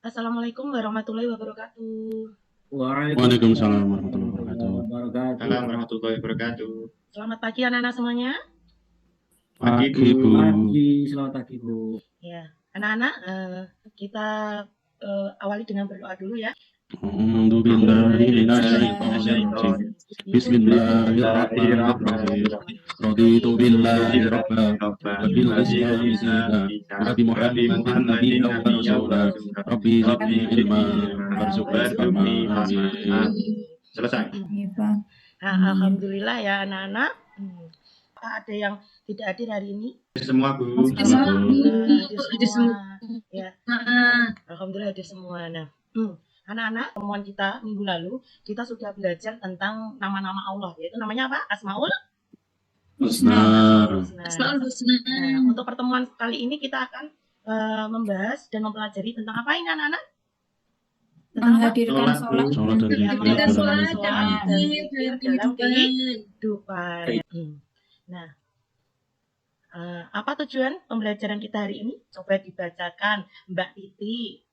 Assalamualaikum warahmatullahi wabarakatuh. Waalaikumsalam warahmatullahi wabarakatuh. Salam warahmatullahi wabarakatuh. Selamat pagi anak-anak semuanya. Pagi, Pagi, Bu. Selamat pagi, Bu. Ya, anak-anak, kita awali dengan berdoa dulu ya. A'udzubillahiminasyaitonirrajim. Bismillahirrahmanirrahim. Raditu billahi rabban wa bil islami dinan wa bi Muhammadin nabiyyan wa rasulan. Rabbi zidni ilman warzuqni fahman. Amin. Selesai. Alhamdulillah ya anak-anak. Ada yang tidak hadir hari ini? Semua, Bu. Hadir semua. Ya. Alhamdulillah hadir semua. Nah, anak-anak, pertemuan kita minggu lalu kita sudah belajar tentang nama-nama Allah, yaitu namanya apa? Asmaul Husna. Husna. Nah, untuk pertemuan kali ini kita akan membahas dan mempelajari tentang apa ini anak-anak? Menghadirkan Sholat dan menghadirkan sholat dalam kehidupan. Nah, apa tujuan pembelajaran kita hari ini? Coba dibacakan, Mbak Titi.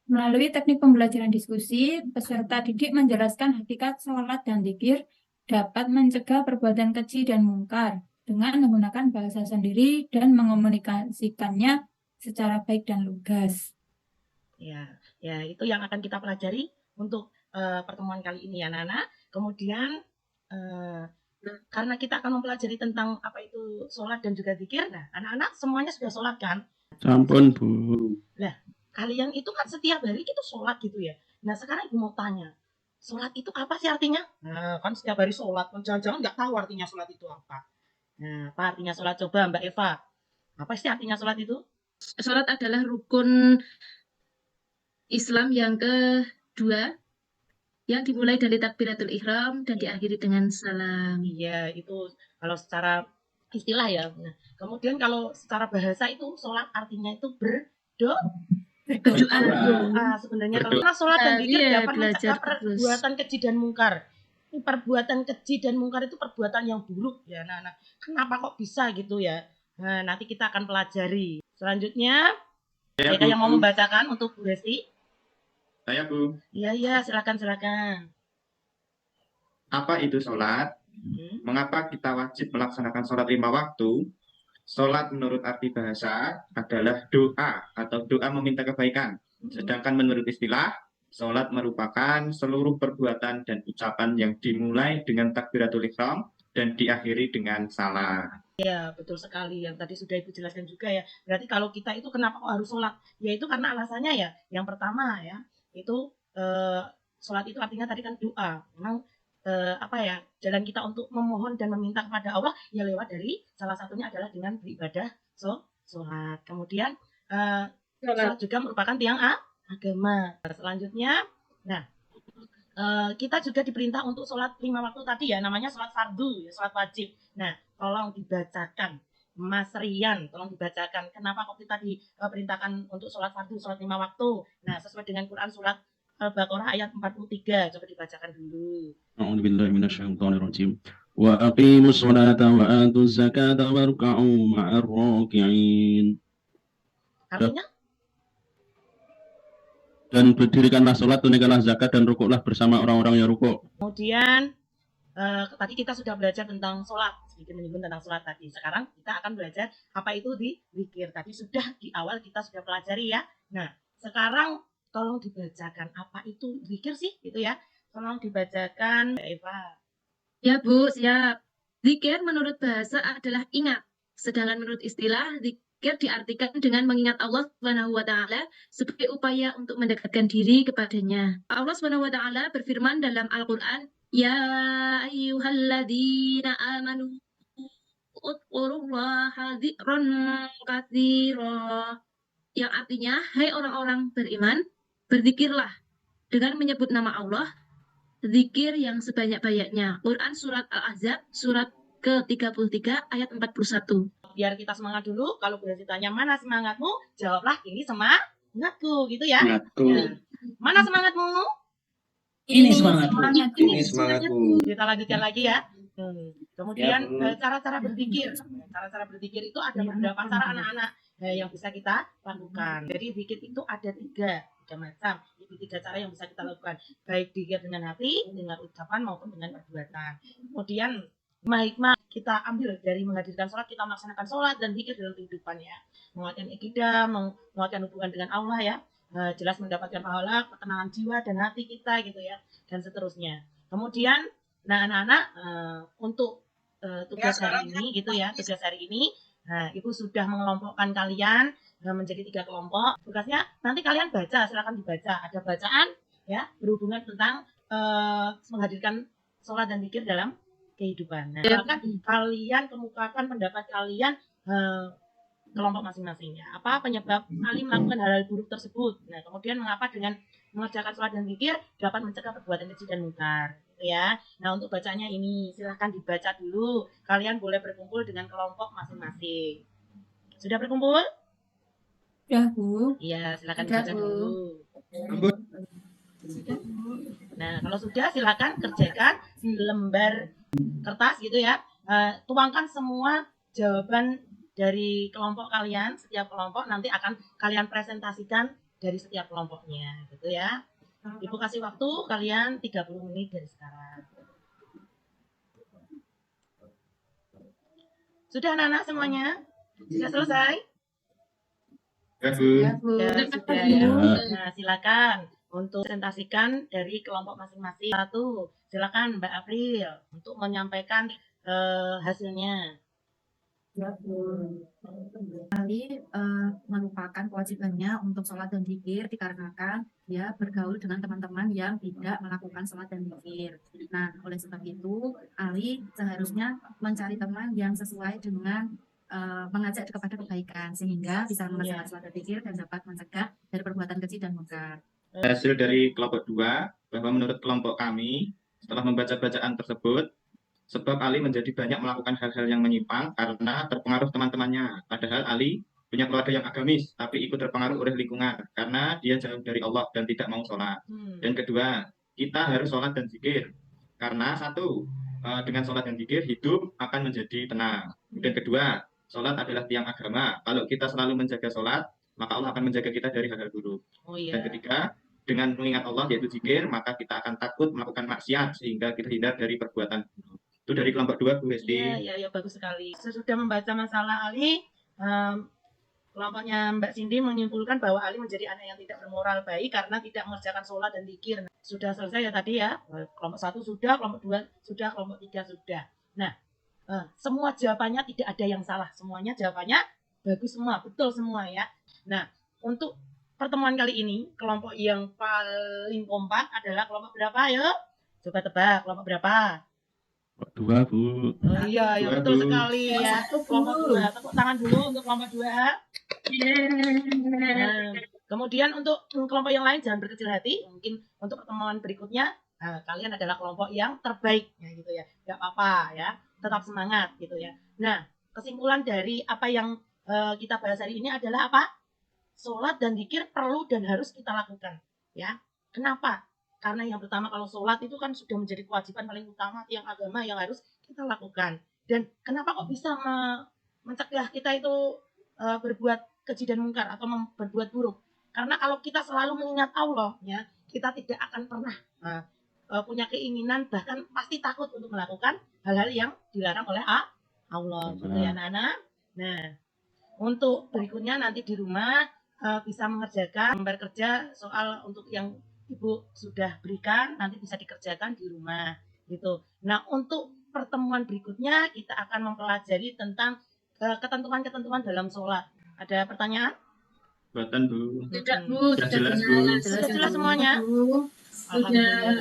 Melalui teknik pembelajaran diskusi, peserta didik menjelaskan hakikat sholat dan zikir dapat mencegah perbuatan keji dan mungkar dengan menggunakan bahasa sendiri dan mengomunikasikannya secara baik dan lugas. Ya, itu yang akan kita pelajari untuk pertemuan kali ini ya, Nana. Kemudian karena kita akan mempelajari tentang apa itu sholat dan juga zikir, nah anak-anak semuanya sudah sholat kan? Sampun, Bu. Nah, kalian itu kan setiap hari itu sholat gitu ya. Nah, sekarang Ibu mau tanya, sholat itu apa sih artinya? Nah, kan setiap hari sholat, jangan-jangan nggak tahu artinya sholat itu apa. Nah, apa artinya sholat? Coba Mbak Eva, apa sih artinya sholat itu? Sholat adalah rukun Islam yang kedua yang dimulai dari takbiratul ihram dan diakhiri dengan salam. Iya, itu kalau secara istilah ya. Nah, kemudian kalau secara bahasa itu sholat artinya itu berdoa. Sebenarnya karena sholat dan zikir dapat mencegah perbuatan keji dan mungkar. Perbuatan keji dan mungkar itu perbuatan yang buruk ya. Nah, kenapa kok bisa gitu ya? Nah, nanti kita akan pelajari. Selanjutnya, siapa yang mau membacakan untuk Bu Resti? Saya, Bu. Iya, silakan. Apa itu sholat? Mengapa kita wajib melaksanakan sholat 5 waktu? Sholat menurut arti bahasa adalah doa atau doa meminta kebaikan. Sedangkan menurut istilah, sholat merupakan seluruh perbuatan dan ucapan yang dimulai dengan takbiratul ihram dan diakhiri dengan salam. Ya, betul sekali. Yang tadi sudah Ibu jelaskan juga ya. Berarti kalau kita itu kenapa kok harus sholat? Ya itu karena alasannya ya. Yang pertama ya, itu sholat itu artinya tadi kan doa. Memang jalan kita untuk memohon dan meminta kepada Allah ya lewat dari salah satunya adalah dengan beribadah sholat. Kemudian sholat juga merupakan tiang agama. Selanjutnya, nah kita juga diperintah untuk sholat 5 waktu tadi ya, namanya sholat fardu, ya, sholat wajib. Nah, tolong dibacakan. Mas Rian, tolong dibacakan. Kenapa kok kita diperintahkan untuk sholat fardu, sholat 5 waktu? Nah, sesuai dengan Quran surat Al-Baqarah ayat 43. Coba dibacakan dulu. A'udzubillahiminasyaitonirrajim. Wa aqimus sholata wa atuz zakata warka'u ma'ar raki'in. Artinya? Dan berdirikanlah sholat, tunaikanlah zakat, dan rukuklah bersama orang-orang yang rukuk. Kemudian tadi kita sudah belajar tentang sholat, sedikit menyinggung tentang sholat tadi. Sekarang kita akan belajar apa itu zikir. Tadi sudah di awal kita sudah pelajari ya. Nah, sekarang tolong dibacakan apa itu zikir sih, gitu ya. Tolong dibacakan, Eva. Ya, Bu, siap. Zikir menurut bahasa adalah ingat. Sedangkan menurut istilah, zikir diartikan dengan mengingat Allah Subhanahu wa taala sebagai upaya untuk mendekatkan diri kepadanya. Allah Subhanahu wa taala berfirman dalam Al-Qur'an, "Ya ayyuhalladzina amanu udzurullaha dzikran katsira." Yang artinya, hai orang-orang beriman, berzikirlah dengan menyebut nama Allah, zikir yang sebanyak-banyaknya. Quran surat Al-Ahzab surat ke-33 ayat 41. Biar kita semangat dulu. Kalau boleh ditanya mana semangatmu, jawablah ini semangatku, gitu ya. Semangatku. Nah, mana semangatmu? Ini semangatku. Ini semangatku. Kita lanjutkan lagi ya. Kemudian Ya, Bu. cara-cara berpikir. Cara-cara berpikir itu ada beberapa cara anak-anak yang bisa kita lakukan. Jadi zikir itu ada tiga macam. Itu tiga cara yang bisa kita lakukan. Baik zikir dengan hati, dengan ucapan maupun dengan perbuatan. Kemudian hikmah kita ambil dari menghadirkan sholat, kita melaksanakan sholat dan zikir dalam kehidupan ya. Menguatkan ikidah, menguatkan hubungan dengan Allah ya. Jelas mendapatkan pahala, ketenangan jiwa dan hati kita gitu ya. Dan seterusnya. Kemudian, nah anak-anak untuk tugas hari ini gitu ya, tugas hari ini, nah Ibu sudah mengelompokkan kalian menjadi 3 kelompok. Tugasnya nanti kalian baca, silakan dibaca. Ada bacaan ya berhubungan tentang menghadirkan sholat dan zikir dalam kehidupan. Nah, silakan kalian kemukakan pendapat kalian kelompok masing-masing ya. Apa penyebab Ali melakukan hal-hal buruk tersebut? Nah, kemudian mengapa dengan mengerjakan sholat dan zikir dapat mencegah perbuatan keji dan mungkar? Ya. Nah, untuk bacanya ini silahkan dibaca dulu. Kalian boleh berkumpul dengan kelompok masing-masing. Sudah berkumpul? Ya, Bu. Iya, silakan Sudah, dibaca Bu. dulu. Nah, kalau sudah silakan kerjakan di lembar kertas gitu ya. Tuangkan semua jawaban dari kelompok kalian, setiap kelompok nanti akan kalian presentasikan dari setiap kelompoknya gitu ya. Ibu kasih waktu kalian 30 menit dari sekarang. Sudah anak-anak semuanya? Sudah selesai? Ya, Bu. Ya, Bu. Ya, sudah ya. Nah, silakan untuk presentasikan dari kelompok masing-masing. Satu, silakan Mbak April untuk menyampaikan hasilnya. Ya, Bu. Ali melupakan kewajibannya untuk sholat dan zikir dikarenakan dia bergaul dengan teman-teman yang tidak melakukan sholat dan zikir. Nah, oleh sebab itu, Ali seharusnya mencari teman yang sesuai dengan mengajak kepada kebaikan sehingga bisa melaksanakan sholat dan zikir dan dapat mencegah dari perbuatan keji dan mungkar. Hasil dari kelompok 2 bahwa menurut kelompok kami setelah membaca bacaan tersebut, sebab Ali menjadi banyak melakukan hal-hal yang menyimpang karena terpengaruh teman-temannya. Padahal Ali punya keluarga yang agamis, tapi ikut terpengaruh oleh lingkungan karena dia jauh dari Allah dan tidak mau sholat. Dan kedua, kita harus sholat dan zikir. Karena satu, dengan sholat dan zikir hidup akan menjadi tenang. Dan kedua, sholat adalah tiang agama. Kalau kita selalu menjaga sholat, maka Allah akan menjaga kita dari hal-hal buruk. Dan ketiga, dengan mengingat Allah yaitu zikir, maka kita akan takut melakukan maksiat sehingga kita hindar dari perbuatan buruk. Itu dari kelompok 2, Bu Hesti. Iya, bagus sekali. Sesudah membaca masalah Ali, kelompoknya Mbak Cindy menyimpulkan bahwa Ali menjadi anak yang tidak bermoral baik karena tidak mengerjakan sholat dan zikir. Sudah selesai ya tadi ya. Kelompok 1 sudah, kelompok 2 sudah, kelompok 3 sudah. Nah, semua jawabannya tidak ada yang salah. Semuanya jawabannya bagus semua, betul semua ya. Nah, untuk pertemuan kali ini, kelompok yang paling kompak adalah kelompok berapa? Yuk, coba tebak, kelompok berapa? 2, Bu. Oh iya, ya betul sekali ya. Kelompok 2. Tepuk tangan dulu untuk kelompok 2. Nah, kemudian untuk kelompok yang lain jangan berkecil hati. Mungkin untuk pertemuan berikutnya kalian adalah kelompok yang terbaik ya gitu ya. Gak apa-apa ya. Tetap semangat gitu ya. Nah, kesimpulan dari apa yang kita bahas hari ini adalah apa? Sholat dan zikir perlu dan harus kita lakukan ya. Kenapa? Karena yang pertama kalau sholat itu kan sudah menjadi kewajiban paling utama tiang agama yang harus kita lakukan. Dan kenapa kok bisa mencegah kita itu berbuat keji dan mungkar atau berbuat buruk? Karena kalau kita selalu mengingat Allah, ya kita tidak akan pernah punya keinginan bahkan pasti takut untuk melakukan hal-hal yang dilarang oleh Allah. Gitu ya anak-anak. Nah, untuk berikutnya nanti di rumah bisa mengerjakan lembar kerja soal untuk yang Ibu sudah berikan, nanti bisa dikerjakan di rumah gitu. Nah, untuk pertemuan berikutnya kita akan mempelajari tentang ketentuan-ketentuan dalam sholat. Ada pertanyaan? Buatan, Bu. Tidak, Bu. Sudah jelas, Bu. Sudah jelas semuanya? Alhamdulillah.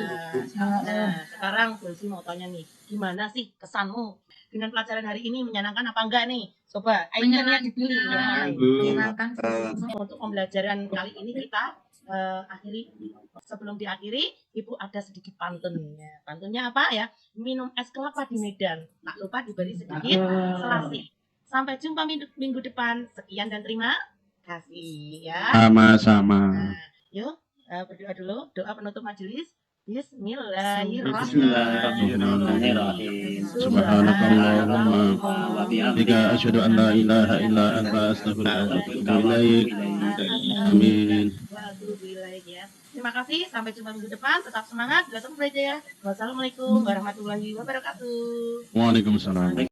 Nah, sekarang Bulsi mau tanya nih, gimana sih kesanmu dengan pelajaran hari ini? Menyenangkan apa enggak nih? Coba, ikonnya dipilih. Menyenangkan. Untuk pembelajaran kali ini kita akhiri. Sebelum diakhiri, Ibu ada sedikit pantunnya. Pantunnya apa ya? Minum es kelapa di Medan. Tak lupa diberi sedikit selasi. Sampai jumpa minggu depan. Sekian dan terima kasih ya. Sama-sama. Nah, yuk berdoa dulu. Doa penutup majelis. Bismillahirrahmanirrahim. Subhanakallahumma wa bihamdika asyhadu an la ilaha illa anta astaghfiruka wa atubu ilaik. Amin. Ya. Terima kasih, sampai jumpa minggu depan. Tetap semangat, belajar belajar ya. Wassalamualaikum warahmatullahi wabarakatuh. Waalaikumsalam.